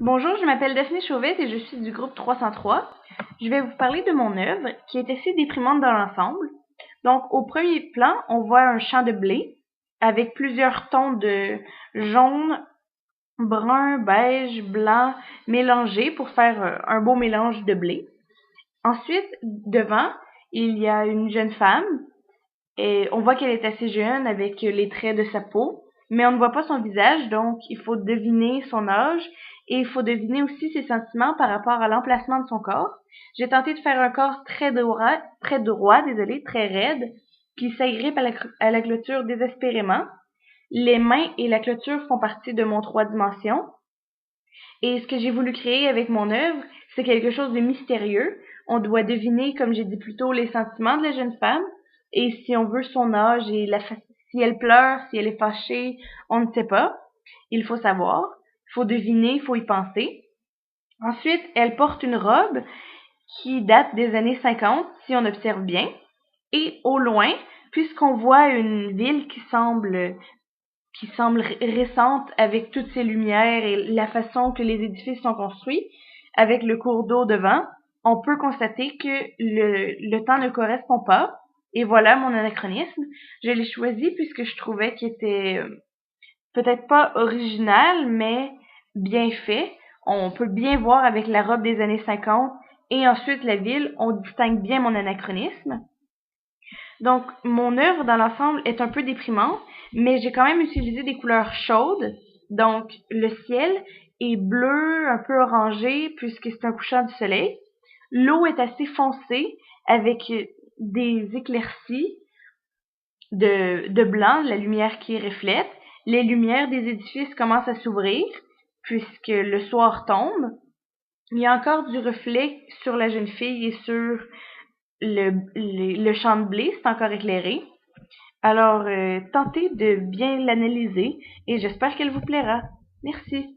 Bonjour, je m'appelle Daphné Chauvette et je suis du groupe 303. Je vais vous parler de mon œuvre qui est assez déprimante dans l'ensemble. Donc, au premier plan, on voit un champ de blé avec plusieurs tons de jaune, brun, beige, blanc mélangés pour faire un beau mélange de blé. Ensuite, devant, il y a une jeune femme et on voit qu'elle est assez jeune avec les traits de sa peau, mais on ne voit pas son visage, donc il faut deviner son âge et il faut deviner aussi ses sentiments par rapport à l'emplacement de son corps. J'ai tenté de faire un corps très droit, désolé, très raide, qui s'agrippe à la clôture désespérément. Les mains et la clôture font partie de mon 3 dimensions. Et ce que j'ai voulu créer avec mon œuvre, c'est quelque chose de mystérieux. On doit deviner, comme j'ai dit plus tôt, les sentiments de la jeune femme. Et si on veut son âge et si elle pleure, si elle est fâchée, on ne sait pas. Il faut savoir. Il faut deviner, il faut y penser. Ensuite, elle porte une robe qui date des années 50, si on observe bien. Et au loin, puisqu'on voit une ville qui semble récente avec toutes ces lumières et la façon que les édifices sont construits, avec le cours d'eau devant, on peut constater que le temps ne correspond pas. Et voilà mon anachronisme. Je l'ai choisi puisque je trouvais qu'il était peut-être pas original, mais bien fait. On peut bien voir avec la robe des années 50 et ensuite la ville, on distingue bien mon anachronisme. Donc, mon œuvre dans l'ensemble est un peu déprimante, mais j'ai quand même utilisé des couleurs chaudes. Donc, le ciel est bleu, un peu orangé, puisque c'est un couchant du soleil. L'eau est assez foncée, avec des éclaircies de blanc, la lumière qui reflète. Les lumières des édifices commencent à s'ouvrir, puisque le soir tombe. Il y a encore du reflet sur la jeune fille et sur le champ de blé, c'est encore éclairé. Alors, tentez de bien l'analyser et j'espère qu'elle vous plaira. Merci.